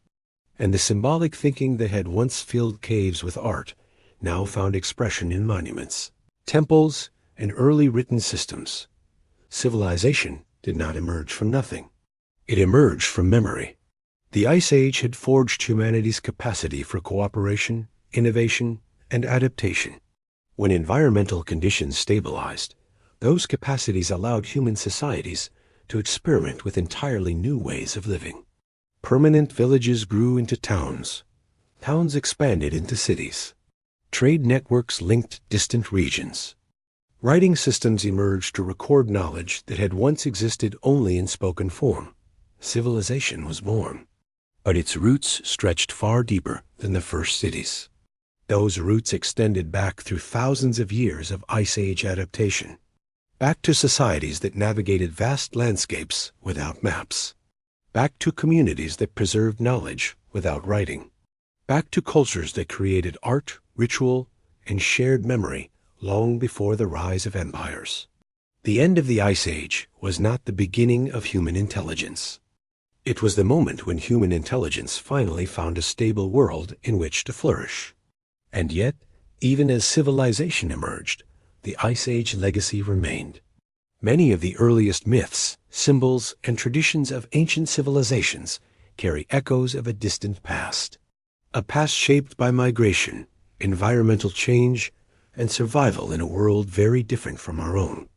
And the symbolic thinking that had once filled caves with art now found expression in monuments, temples, and early written systems. Civilization did not emerge from nothing. It emerged from memory. The Ice Age had forged humanity's capacity for cooperation, innovation, and adaptation. When environmental conditions stabilized, those capacities allowed human societies to experiment with entirely new ways of living. Permanent villages grew into towns. Towns expanded into cities. Trade networks linked distant regions. Writing systems emerged to record knowledge that had once existed only in spoken form. Civilization was born. But its roots stretched far deeper than the first cities. Those roots extended back through thousands of years of Ice Age adaptation, back to societies that navigated vast landscapes without maps, back to communities that preserved knowledge without writing, back to cultures that created art, ritual, and shared memory long before the rise of empires. The end of the Ice Age was not the beginning of human intelligence. It was the moment when human intelligence finally found a stable world in which to flourish. And yet, even as civilization emerged, the Ice Age legacy remained. Many of the earliest myths, symbols, and traditions of ancient civilizations carry echoes of a distant past. A past shaped by migration, environmental change, and survival in a world very different from our own.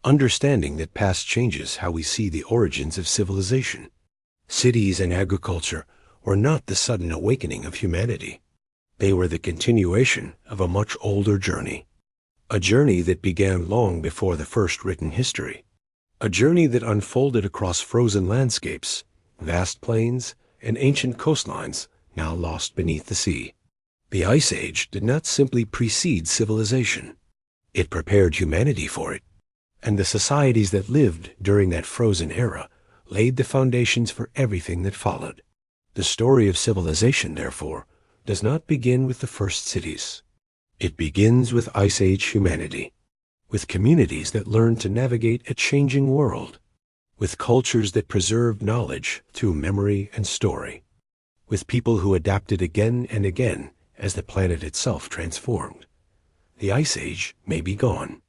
Understanding that past changes how we see the origins of civilization. Cities and agriculture were not the sudden awakening of humanity. They were the continuation of a much older journey. A journey that began long before the first written history. A journey that unfolded across frozen landscapes, vast plains, and ancient coastlines now lost beneath the sea. The Ice Age did not simply precede civilization. It prepared humanity for it. And the societies that lived during that frozen era laid the foundations for everything that followed. The story of civilization, therefore, does not begin with the first cities. It begins with Ice Age humanity, with communities that learned to navigate a changing world, with cultures that preserved knowledge through memory and story, with people who adapted again and again as the planet itself transformed. The Ice Age may be gone,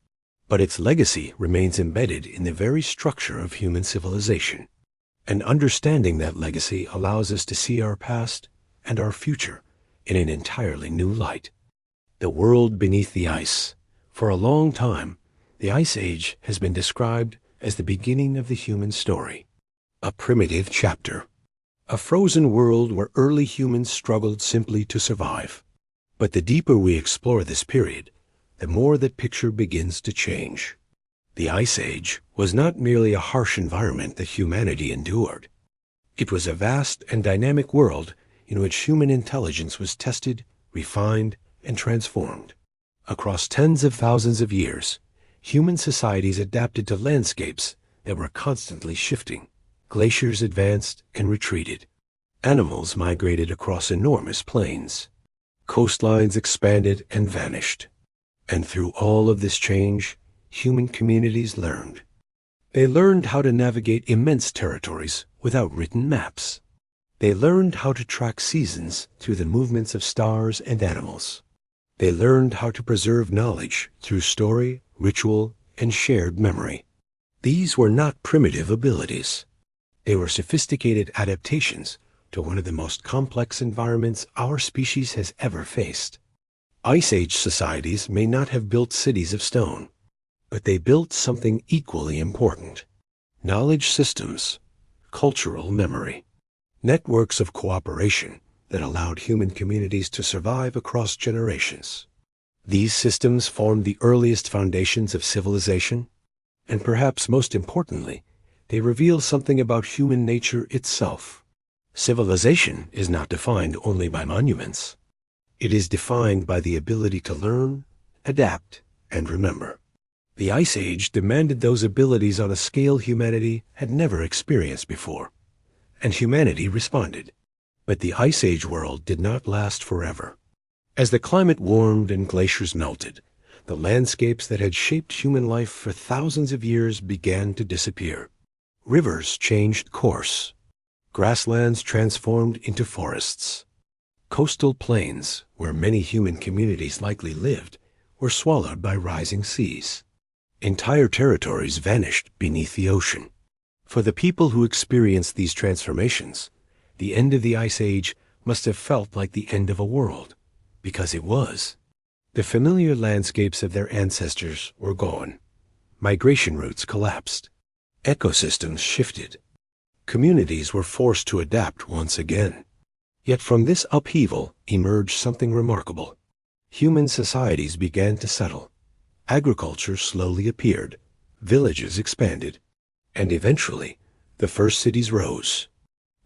but its legacy remains embedded in the very structure of human civilization. And understanding that legacy allows us to see our past and our future in an entirely new light. The world beneath the ice. For a long time, the Ice Age has been described as the beginning of the human story. A primitive chapter. A frozen world where early humans struggled simply to survive. But the deeper we explore this period, the more that picture begins to change. The Ice Age was not merely a harsh environment that humanity endured. It was a vast and dynamic world in which human intelligence was tested, refined, and transformed. Across tens of thousands of years, human societies adapted to landscapes that were constantly shifting. Glaciers advanced and retreated. Animals migrated across enormous plains. Coastlines expanded and vanished. And through all of this change, human communities learned. They learned how to navigate immense territories without written maps. They learned how to track seasons through the movements of stars and animals. They learned how to preserve knowledge through story, ritual, and shared memory. These were not primitive abilities. They were sophisticated adaptations to one of the most complex environments our species has ever faced. Ice Age societies may not have built cities of stone, but they built something equally important: knowledge systems, cultural memory, networks of cooperation that allowed human communities to survive across generations. These systems formed the earliest foundations of civilization, and perhaps most importantly, they reveal something about human nature itself. Civilization is not defined only by monuments. It is defined by the ability to learn, adapt, and remember. The Ice Age demanded those abilities on a scale humanity had never experienced before, and humanity responded. But the Ice Age world did not last forever. As the climate warmed and glaciers melted, the landscapes that had shaped human life for thousands of years began to disappear. Rivers changed course. Grasslands transformed into forests. Coastal plains, where many human communities likely lived, were swallowed by rising seas. Entire territories vanished beneath the ocean. For the people who experienced these transformations, the end of the Ice Age must have felt like the end of a world, because it was. The familiar landscapes of their ancestors were gone. Migration routes collapsed. Ecosystems shifted. Communities were forced to adapt once again. Yet from this upheaval emerged something remarkable. Human societies began to settle. Agriculture slowly appeared. Villages expanded. And eventually, the first cities rose.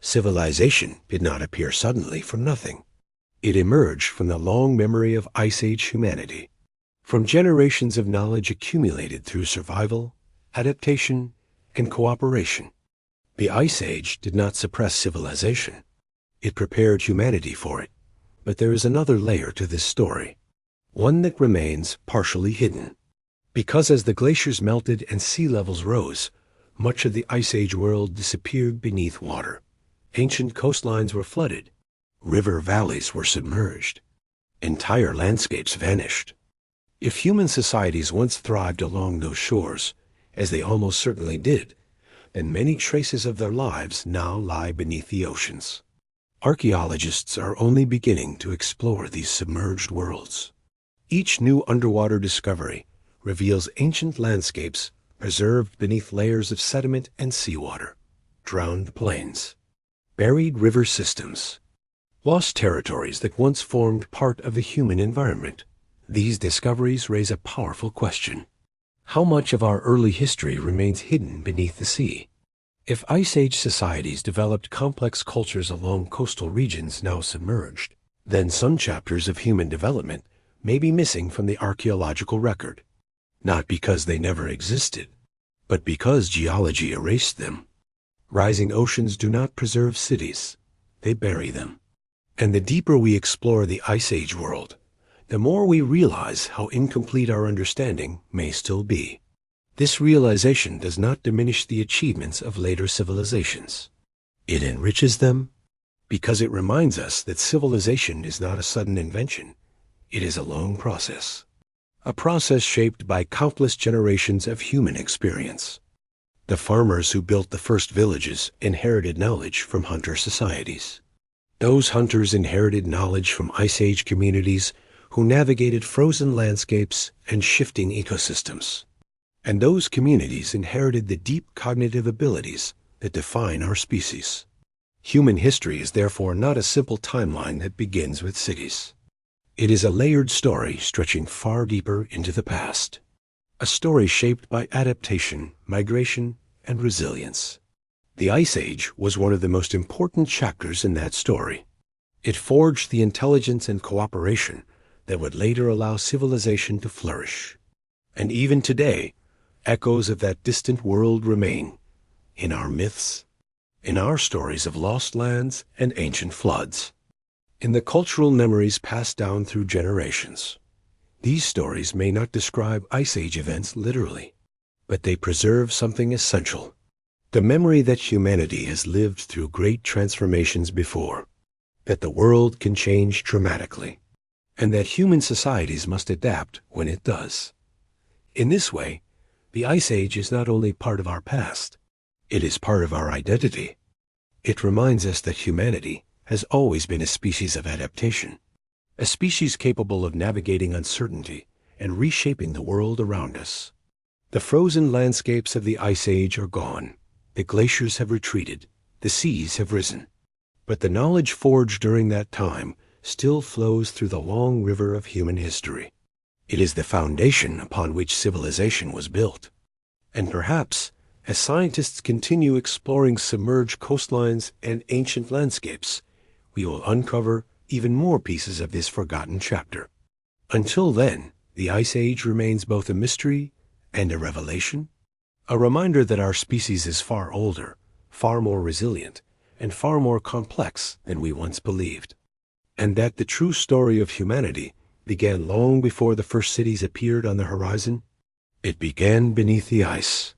Civilization did not appear suddenly from nothing. It emerged from the long memory of Ice Age humanity, from generations of knowledge accumulated through survival, adaptation, and cooperation. The Ice Age did not suppress civilization. It prepared humanity for it. But there is another layer to this story, one that remains partially hidden. Because as the glaciers melted and sea levels rose, much of the Ice Age world disappeared beneath water. Ancient coastlines were flooded. River valleys were submerged. Entire landscapes vanished. If human societies once thrived along those shores, as they almost certainly did, then many traces of their lives now lie beneath the oceans. Archaeologists are only beginning to explore these submerged worlds. Each new underwater discovery reveals ancient landscapes preserved beneath layers of sediment and seawater, drowned plains, buried river systems, lost territories that once formed part of the human environment. These discoveries raise a powerful question. How much of our early history remains hidden beneath the sea? If Ice Age societies developed complex cultures along coastal regions now submerged, then some chapters of human development may be missing from the archaeological record, not because they never existed, but because geology erased them. Rising oceans do not preserve cities, they bury them. And the deeper we explore the Ice Age world, the more we realize how incomplete our understanding may still be. This realization does not diminish the achievements of later civilizations. It enriches them because it reminds us that civilization is not a sudden invention. It is a long process. A process shaped by countless generations of human experience. The farmers who built the first villages inherited knowledge from hunter societies. Those hunters inherited knowledge from Ice Age communities who navigated frozen landscapes and shifting ecosystems. And those communities inherited the deep cognitive abilities that define our species. Human history is therefore not a simple timeline that begins with cities. It is a layered story stretching far deeper into the past. A story shaped by adaptation, migration, and resilience. The Ice Age was one of the most important chapters in that story. It forged the intelligence and cooperation that would later allow civilization to flourish. And even today, echoes of that distant world remain in our myths, in our stories of lost lands and ancient floods. In the cultural memories passed down through generations, these stories may not describe Ice Age events literally, but they preserve something essential: the memory that humanity has lived through great transformations before, that the world can change dramatically, and that human societies must adapt when it does. In this way, the Ice Age is not only part of our past, it is part of our identity. It reminds us that humanity has always been a species of adaptation, a species capable of navigating uncertainty and reshaping the world around us. The frozen landscapes of the Ice Age are gone. The glaciers have retreated. The seas have risen. But the knowledge forged during that time still flows through the long river of human history. It is the foundation upon which civilization was built. And perhaps, as scientists continue exploring submerged coastlines and ancient landscapes, we will uncover even more pieces of this forgotten chapter. Until then, the Ice Age remains both a mystery and a revelation, a reminder that our species is far older, far more resilient, and far more complex than we once believed, and that the true story of humanity began long before the first cities appeared on the horizon. It began beneath the ice,